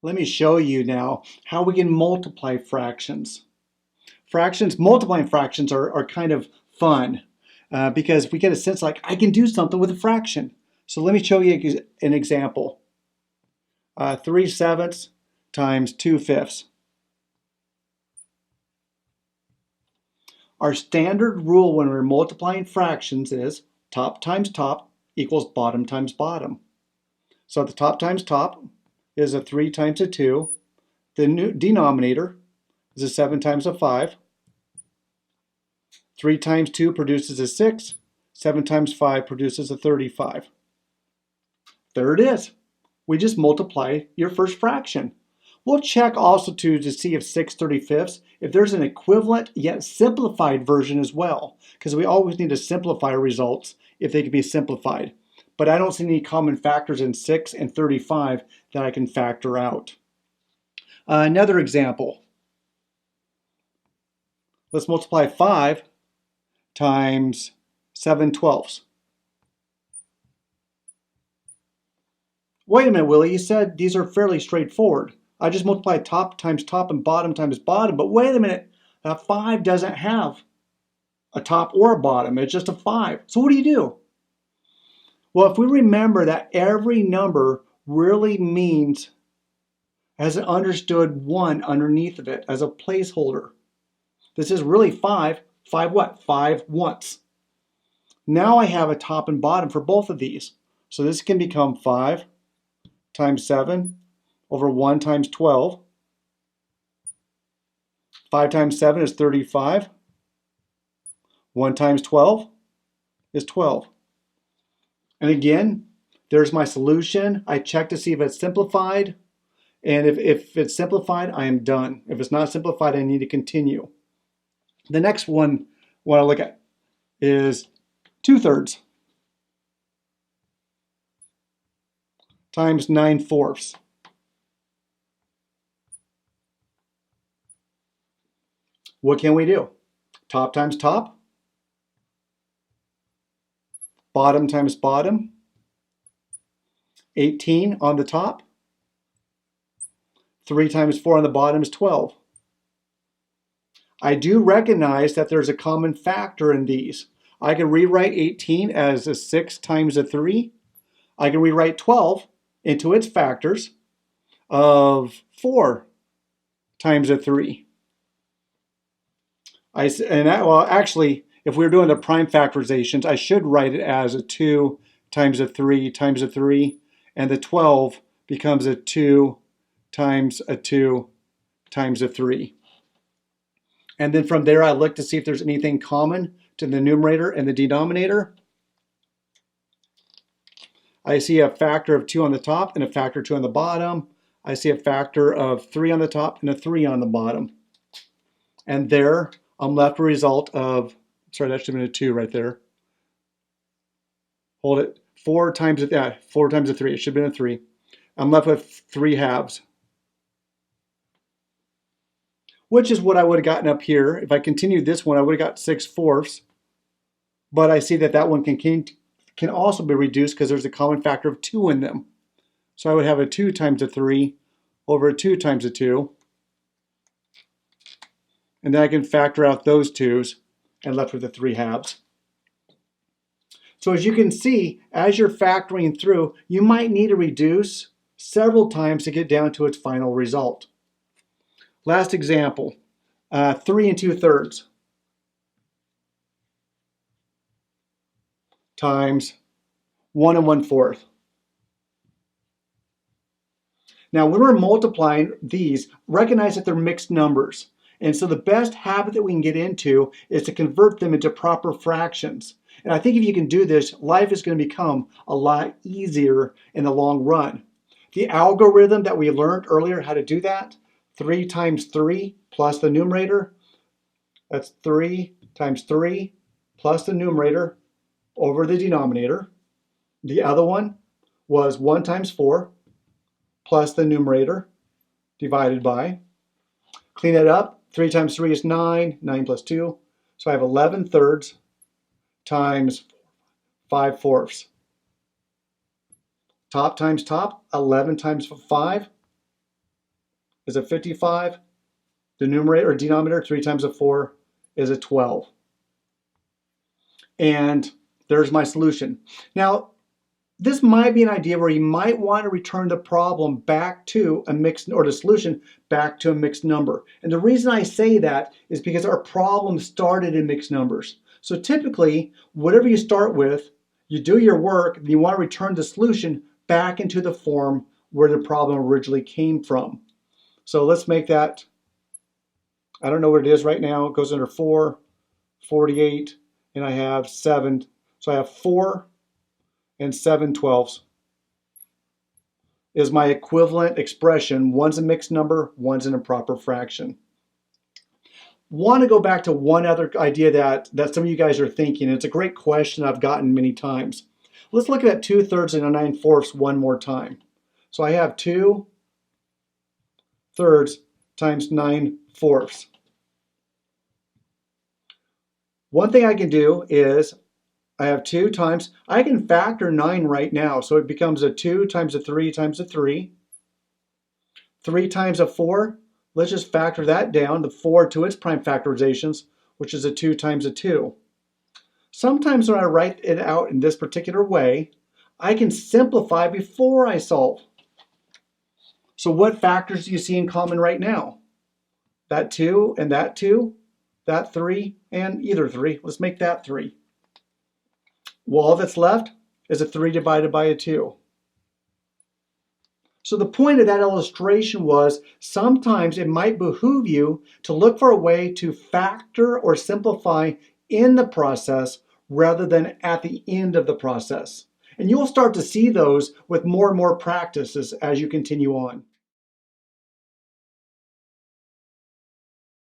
Let me show you now how we can multiply fractions. Multiplying fractions are kind of fun because we get a sense like I can do something with a fraction. So let me show you an example. 3/7 times 2/5. Our standard rule when we're multiplying fractions is top times top equals bottom times bottom. So the top times top is a 3 times a 2. The new denominator is a 7 times a 5. 3 times 2 produces a 6. 7 times 5 produces a 35. There it is. We just multiply your first fraction. We'll check also to see if 6/35, if there's an equivalent yet simplified version as well, because we always need to simplify our results if they can be simplified. But I don't see any common factors in 6 and 35 that I can factor out. Another example. Let's multiply 5 times 7/12. Wait a minute, Willie, you said these are fairly straightforward. I just multiplied top times top and bottom times bottom, but wait a minute, 5 doesn't have a top or a bottom, it's just a 5. So what do you do? Well, if we remember that every number really has an understood 1 underneath of it as a placeholder. This is really 5. 5 what? 5 once. Now I have a top and bottom for both of these. So this can become 5 times 7 over 1 times 12. 5 times 7 is 35. 1 times 12 is 12. And again, there's my solution. I check to see if it's simplified. And if it's simplified, I am done. If it's not simplified, I need to continue. The next one what I look at is 2/3 times 9/4. What can we do? Top times top, bottom times bottom, 18 on the top, 3 times 4 on the bottom is 12. I do recognize that there's a common factor in these. I can rewrite 18 as a 6 times a 3. I can rewrite 12 into its factors of 4 times a 3. Actually, if we were doing the prime factorizations, I should write it as a 2 times a 3 times a 3, and the 12 becomes a 2 times a 2 times a 3. And then from there, I look to see if there's anything common to the numerator and the denominator. I see a factor of 2 on the top and a factor of 2 on the bottom. I see a factor of 3 on the top and a 3 on the bottom. And there, I'm left with a result of, sorry, that should have been a 2 right there. Hold it, 4 times a 3, it should have been a 3. I'm left with 3/2. Which is what I would have gotten up here. If I continued this one, I would have got 6/4. But I see that one can also be reduced because there's a common factor of 2 in them. So I would have a 2 times a 3 over a 2 times a 2. And then I can factor out those 2's and left with the 3/2. So as you can see, as you're factoring through, you might need to reduce several times to get down to its final result. Last example, 3 2/3 times 1 1/4. Now, when we're multiplying these, recognize that they're mixed numbers. And so the best habit that we can get into is to convert them into proper fractions. And I think if you can do this, life is going to become a lot easier in the long run. The algorithm that we learned earlier how to do that, 3 times 3 plus the numerator, that's 3 times 3 plus the numerator over the denominator. The other one was 1 times 4 plus the numerator divided by. Clean it up. 3 times 3 is 9. 9 plus 2. So I have 11/3 times 5/4. Top times top, 11 times 5. is a 55. The numerator or denominator, 3 times a 4, is a 12. And there's my solution. Now, this might be an idea where you might want to return the problem back to a mixed, or the solution back to a mixed number. And the reason I say that is because our problem started in mixed numbers. So typically, whatever you start with, you do your work, and you want to return the solution back into the form where the problem originally came from. So let's make that, I don't know what it is right now. It goes under 4, 48, and I have 7. So I have 4 and 7/12 is my equivalent expression. One's a mixed number, one's an improper fraction. Want to go back to one other idea that some of you guys are thinking. It's a great question I've gotten many times. Let's look at 2/3 and a 9/4 one more time. So I have 2/3 times 9/4. One thing I can do is I have 2 times, I can factor 9 right now. So it becomes a 2 times a 3 times a 3. 3 times a 4, let's just factor that down, the 4 to its prime factorizations, which is a 2 times a 2. Sometimes when I write it out in this particular way, I can simplify before I solve. So what factors do you see in common right now? That 2 and that 2, that 3 and either 3. Let's make that 3. Well, all that's left is a 3 divided by a 2. So the point of that illustration was sometimes it might behoove you to look for a way to factor or simplify in the process rather than at the end of the process. And you'll start to see those with more and more practices as you continue on.